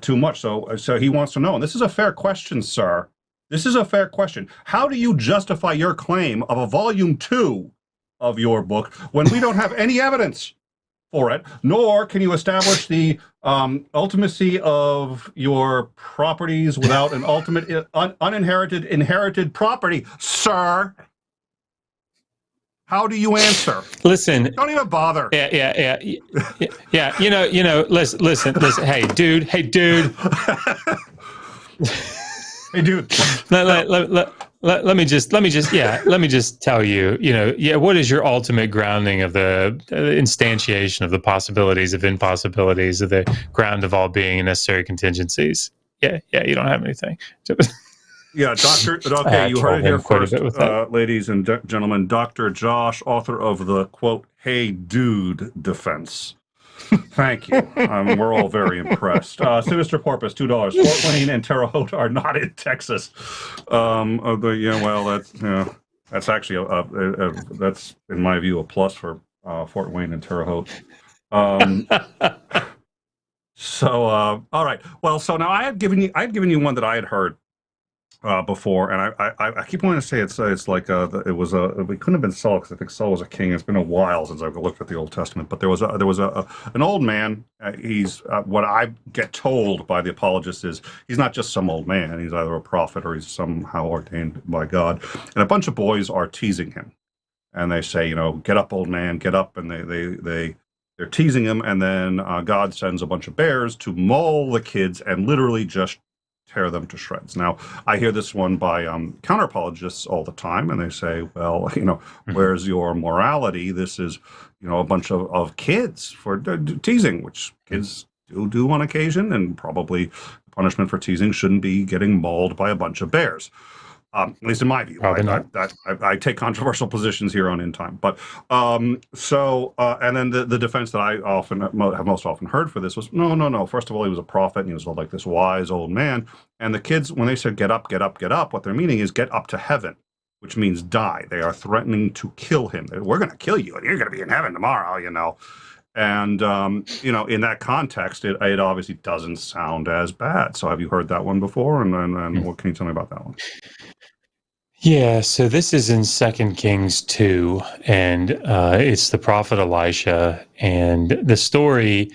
too much. So he wants to know, and this is a fair question, sir. This is a fair question. How do you justify your claim of a volume 2 of your book when we don't have any evidence for it, nor can you establish the ultimacy of your properties without an ultimate inherited property, sir? How do you answer? Listen. Don't even bother. Yeah. Listen. Hey, dude. Hey, dude. Let me just tell you, what is your ultimate grounding of the instantiation of the possibilities of impossibilities of the ground of all being and necessary contingencies? Yeah, you don't have anything. Yeah, okay, you heard it here first, ladies and gentlemen. Dr. Josh, author of the, quote, "Hey Dude" defense. Thank you. We're all very impressed. Sinister Porpoise, $2. Fort Wayne and Terre Haute are not in Texas. That's actually that's in my view a plus for Fort Wayne and Terre Haute. All right. Well, so now I had given you one that I had heard before, and I keep wanting to say it's like it couldn't have been Saul, because I think Saul was a king. It's been a while since I've looked at the Old Testament, but there was an old man. He's what I get told by the apologists is he's not just some old man. He's either a prophet or he's somehow ordained by God. And a bunch of boys are teasing him, and they say, "Get up, old man, get up!" And they're teasing him, and then God sends a bunch of bears to maul the kids and literally just tear them to shreds. Now, I hear this one by counter-apologists all the time, and they say, well, where's your morality? This is, a bunch of kids for teasing, which kids do on occasion, and probably punishment for teasing shouldn't be getting mauled by a bunch of bears. At least in my view. I take controversial positions here on End Time. But and then the defense that I have most often heard for this was, no. First of all, he was a prophet, and he was like this wise old man. And the kids, when they said get up, what they're meaning is get up to heaven, which means die. They are threatening to kill him. We're going to kill you, and you're going to be in heaven tomorrow, And, in that context, it obviously doesn't sound as bad. So have you heard that one before? And what can you tell me about that one? Yeah, so this is in 2 Kings 2, and it's the prophet Elisha, and the story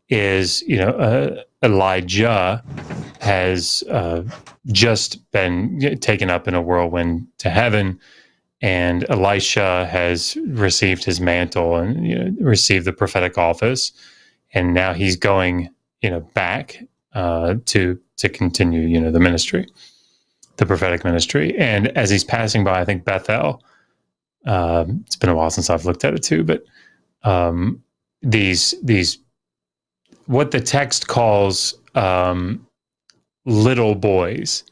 is, Elijah has just been taken up in a whirlwind to heaven, and Elisha has received his mantle and received the prophetic office, and now he's going, back to continue, the ministry. The prophetic ministry. And as he's passing by, I think Bethel, it's been a while since I've looked at it too, but these what the text calls little boys,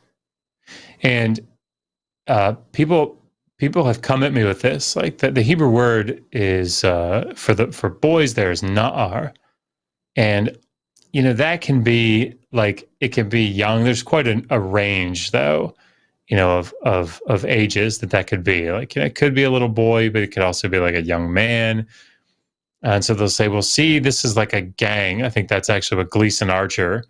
and people have come at me with this, like that the Hebrew word is for boys there is na'ar, and that can be like, it can be young. There's quite a range, though, of ages that could be. Like, it could be a little boy, but it could also be like a young man. And so they'll say, well, see, this is like a gang. I think that's actually what Gleason Archer,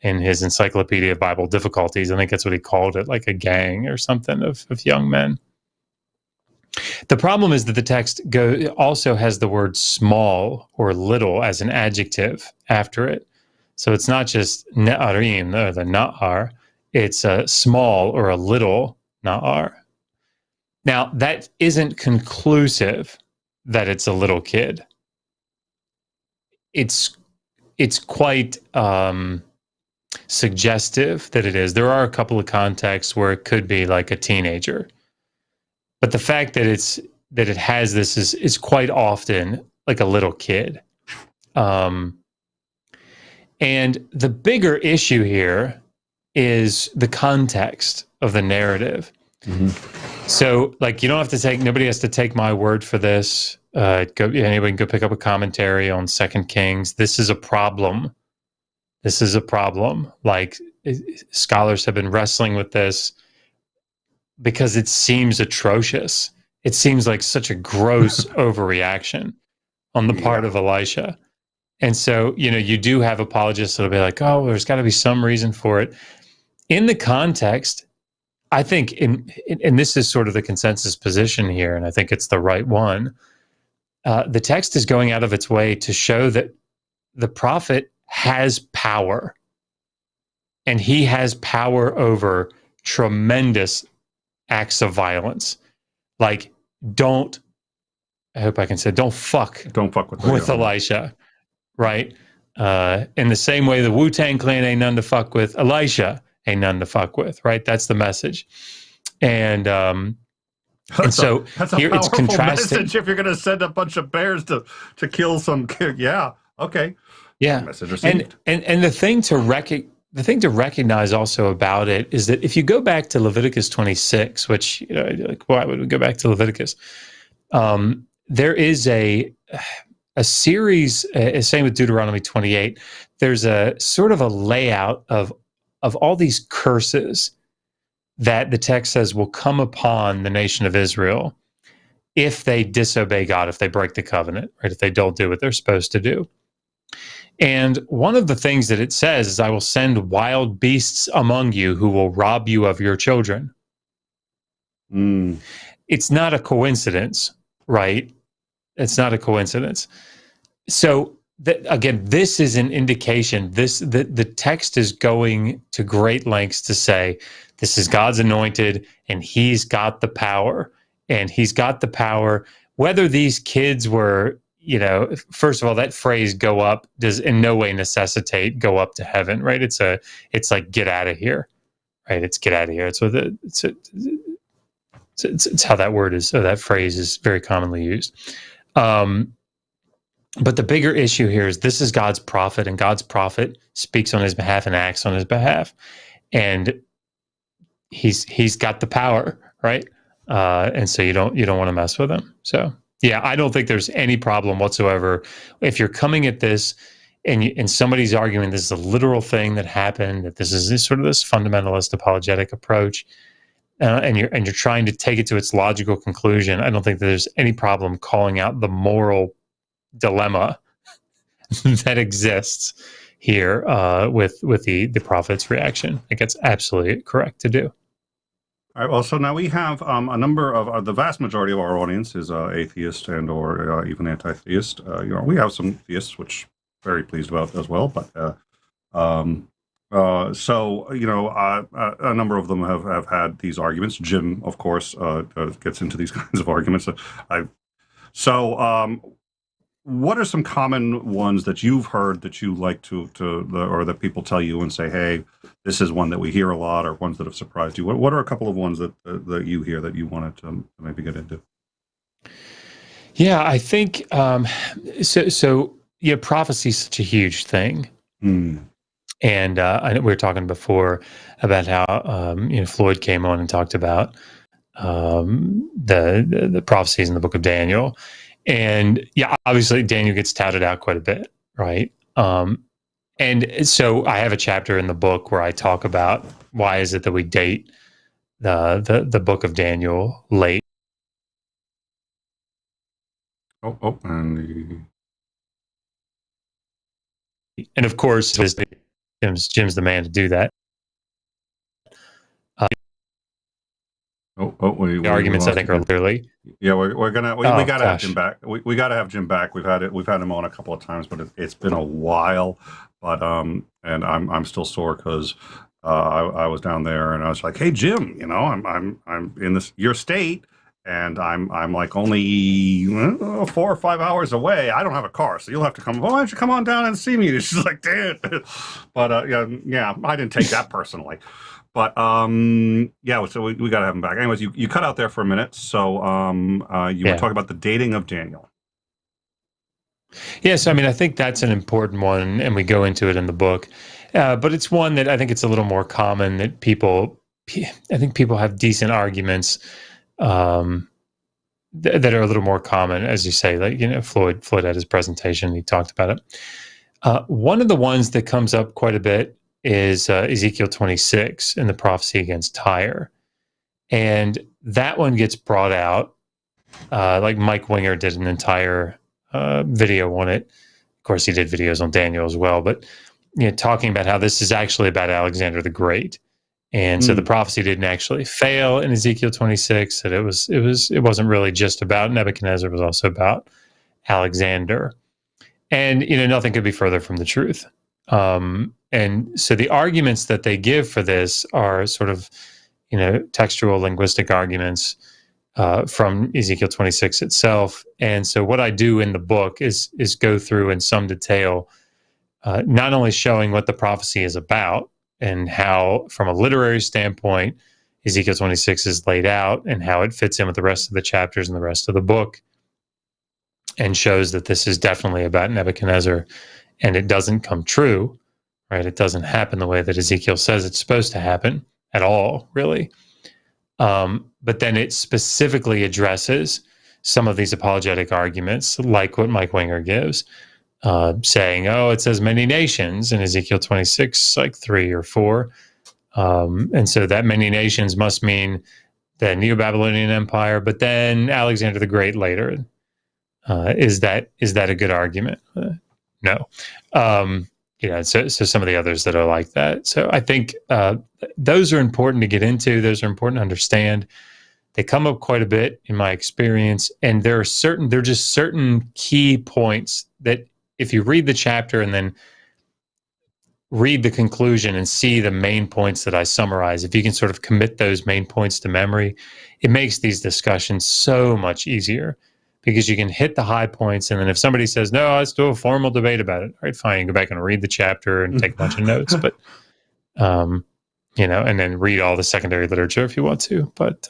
in his Encyclopedia of Bible Difficulties, I think that's what he called it, like a gang or something of young men. The problem is that the text also has the word small or little as an adjective after it. So it's not just ne'arim, or the na'ar, it's a small or a little na'ar. Now, that isn't conclusive that it's a little kid. It's quite suggestive that it is. There are a couple of contexts where it could be like a teenager. But the fact that it has this is quite often like a little kid. And the bigger issue here is the context of the narrative. So, like, you don't have to take, nobody has to take my word for this. Anybody can go pick up a commentary on Second Kings. This is a problem. This is a problem. Like, scholars have been wrestling with this because it seems atrocious. It seems like such a gross overreaction on the part of Elisha. And so, you do have apologists that'll be like, oh, well, there's got to be some reason for it. In the context, I think, and this is sort of the consensus position here, and I think it's the right one, the text is going out of its way to show that the prophet has power, and he has power over tremendous acts of violence. Like, don't fuck with Elisha, right? In the same way the Wu-Tang Clan ain't none to fuck with, Elisha ain't none to fuck with, right? That's the message. And so that's a here it's powerful contrasting. message if you're going to send a bunch of bears to kill some kid. Yeah, okay. Yeah, message received. And the thing to recognize also about it is that if you go back to Leviticus 26, which, like, why would we go back to Leviticus? There is a series, same with Deuteronomy 28. There's a sort of a layout of all these curses that the text says will come upon the nation of Israel if they disobey God, if they break the covenant, right? If they don't do what they're supposed to do. And one of the things that it says is, I will send wild beasts among you who will rob you of your children. It's not a coincidence, right? It's not a coincidence. So again, this is an indication. The text is going to great lengths to say this is God's anointed, and he's got the power. And he's got the power. Whether these kids were, first of all, that phrase "go up" does in no way necessitate go up to heaven, right? It's like get out of here, right? It's get out of here. It's how that word is. So that phrase is very commonly used. But the bigger issue here is this is God's prophet, and God's prophet speaks on his behalf and acts on his behalf, and he's got the power, right? And so you don't want to mess with him. So yeah, I don't think there's any problem whatsoever if you're coming at this and somebody's arguing this is a literal thing that happened, that this is sort of this fundamentalist apologetic approach, and you're trying to take it to its logical conclusion. I don't think that there's any problem calling out the moral dilemma that exists here with the prophet's reaction. I think it's absolutely correct to do. All right. Well, so now we have a number of the vast majority of our audience is atheist and or even anti-theist. We have some theists, which very pleased about as well. But so a number of them have had these arguments. Jim, of course, gets into these kinds of arguments. What are some common ones that you've heard that you like to or that people tell you and say, hey, this is one that we hear a lot, or ones that have surprised you? What are a couple of ones that you hear that you wanted to maybe get into? Yeah, I think prophecy is such a huge thing. And I know we were talking before about how Floyd came on and talked about the prophecies in the book of Daniel. And yeah, obviously Daniel gets touted out quite a bit, right? And so I have a chapter in the book where I talk about why is it that we date the book of Daniel late. And of course, Jim's the man to do that. The arguments I think are clearly. Yeah, we got to have Jim back. We got to have Jim back. We've had him on a couple of times, but it's been a while. But and I'm still sore because I was down there and I was like, hey Jim, I'm in your state and I'm like only 4 or 5 hours away. I don't have a car, so you'll have to come. Why don't you come on down and see me? And she's like, dude. But yeah, I didn't take that personally. But yeah, so we got to have him back. Anyways, you cut out there for a minute. So you were talking about the dating of Daniel. Yes, I mean, I think that's an important one, and we go into it in the book. But it's one that I think it's a little more common that people I think people have decent arguments that are a little more common, as you say. Like, Floyd had his presentation, he talked about it. One of the ones that comes up quite a bit is Ezekiel 26 and the prophecy against Tyre. And that one gets brought out, like Mike Winger did an entire video on it. Of course, he did videos on Daniel as well, but talking about how this is actually about Alexander the Great. And so the prophecy didn't actually fail in Ezekiel 26, that it wasn't really just about Nebuchadnezzar, it was also about Alexander. And, nothing could be further from the truth. And so the arguments that they give for this are sort of, textual linguistic arguments from Ezekiel 26 itself. And so what I do in the book is go through in some detail, not only showing what the prophecy is about and how, from a literary standpoint, Ezekiel 26 is laid out and how it fits in with the rest of the chapters and the rest of the book, and shows that this is definitely about Nebuchadnezzar, and it doesn't come true, right? It doesn't happen the way that Ezekiel says it's supposed to happen at all, really. But then it specifically addresses some of these apologetic arguments, like what Mike Winger gives, saying, it says many nations in Ezekiel 26, like 3 or 4. And so that many nations must mean the Neo-Babylonian Empire, but then Alexander the Great later. Is that a good argument? No. So some of the others that are like that. So I think those are important to get into. Those are important to understand. They come up quite a bit in my experience, and there are just certain key points that if you read the chapter and then read the conclusion and see the main points that I summarize, if you can sort of commit those main points to memory, it makes these discussions so much easier, because you can hit the high points. And then if somebody says, no, let's do a formal debate about it, all right, fine, you go back and read the chapter and take a bunch of notes, but, and then read all the secondary literature if you want to. But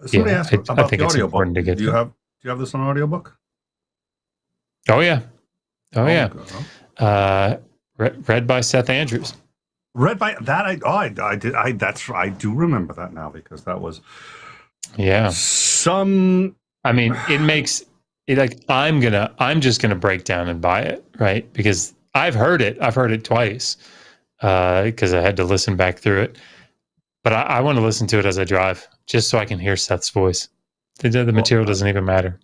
somebody asked about I think the it's important to get do you have this on audiobook? Oh, yeah. Read by Seth Andrews. Read by that. I do remember that now, because that was some. I mean, it makes it like I'm just gonna break down and buy it, right? Because I've heard it twice, because I had to listen back through it. But I want to listen to it as I drive, just so I can hear Seth's voice. The material doesn't even matter.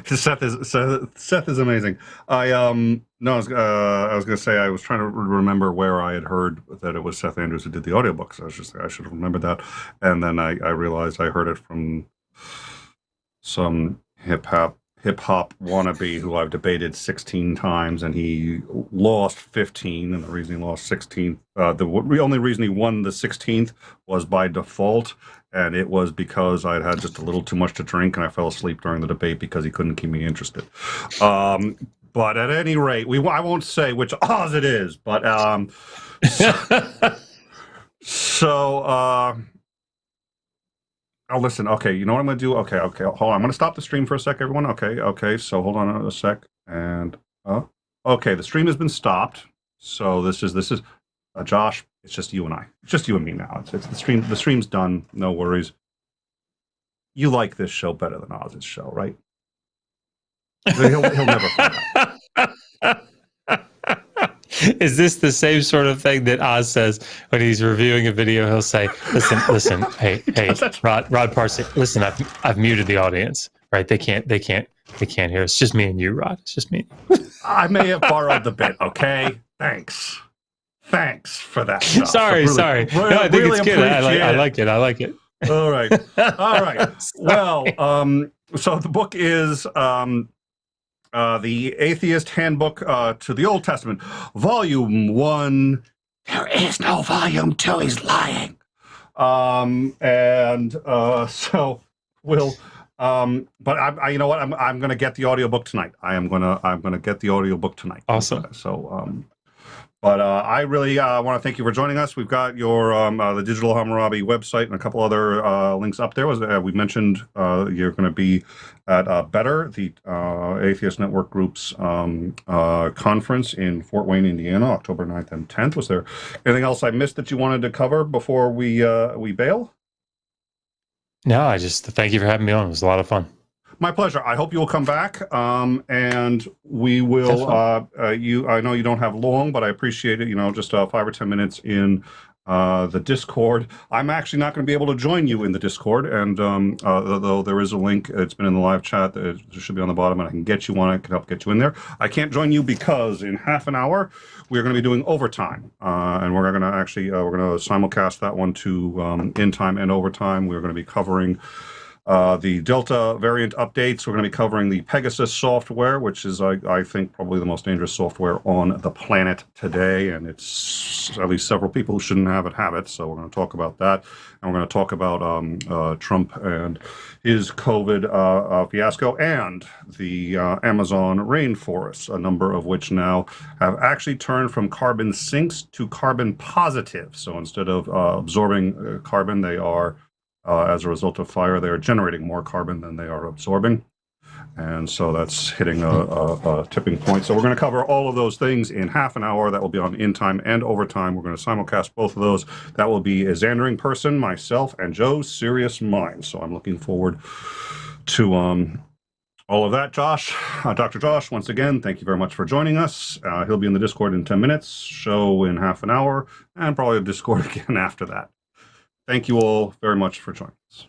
Seth is amazing. I was going to say, I was trying to remember where I had heard that it was Seth Andrews who did the audiobooks. I should have remembered that, and then I realized I heard it from some hip hop wannabe who I've debated 16 times, and he lost 15, and the reason he lost 16, the only reason he won the 16th was by default, and it was because I'd had just a little too much to drink, and I fell asleep during the debate because he couldn't keep me interested. But at any rate, I won't say which Oz it is, but oh, listen, okay, you know what I'm going to do? Okay, hold on. I'm going to stop the stream for a sec, everyone. Okay, so hold on a sec. And, okay, the stream has been stopped. So this is Josh, it's just you and I. It's just you and me now. It's the stream's done. No worries. You like this show better than Oz's show, right? He'll never find out. Is this the same sort of thing that Oz says when he's reviewing a video? He'll say, listen, hey, Rod Parsley, listen, I've muted the audience, right? They can't hear. It's just me and you, Rod. It's just me. I may have borrowed the bit, okay? Thanks for that. Josh. Sorry. No, I think it's good. I like it. All right. Well, so the book is The Atheist Handbook to the Old Testament, Volume 1. There is no Volume 2, he's lying. So we'll, but I you know what, I'm going to get the audiobook tonight. I'm going to get the audiobook tonight. Awesome. So, But I really want to thank you for joining us. We've got your the Digital Hammurabi website and a couple other links up there. We mentioned you're going to be at Better, the Atheist Network Group's conference in Fort Wayne, Indiana, October 9th and 10th. Was there anything else I missed that you wanted to cover before we bail? No, I just thank you for having me on. It was a lot of fun. My pleasure. I hope you will come back, and we will. I know you don't have long, but I appreciate it. Just 5 or 10 minutes in the Discord. I'm actually not going to be able to join you in the Discord, and though there is a link, it's been in the live chat. It should be on the bottom, and I can get you on. I can help get you in there. I can't join you because in half an hour we're going to be doing overtime, and we're going to simulcast that one to in time and overtime. We're going to be covering the Delta variant updates. We're going to be covering the Pegasus software, which is, I think, probably the most dangerous software on the planet today. And it's at least several people who shouldn't have it. So we're going to talk about that. And we're going to talk about Trump and his COVID fiasco and the Amazon rainforests, a number of which now have actually turned from carbon sinks to carbon positive. So instead of absorbing carbon, they are as a result of fire, they are generating more carbon than they are absorbing. And so that's hitting a tipping point. So we're going to cover all of those things in half an hour. That will be on in time and overtime. We're going to simulcast both of those. That will be a Xandering person, myself, and Joe's Serious Mind. So I'm looking forward to all of that. Josh, Dr. Josh, once again, thank you very much for joining us. He'll be in the Discord in 10 minutes, show in half an hour, and probably a Discord again after that. Thank you all very much for joining us.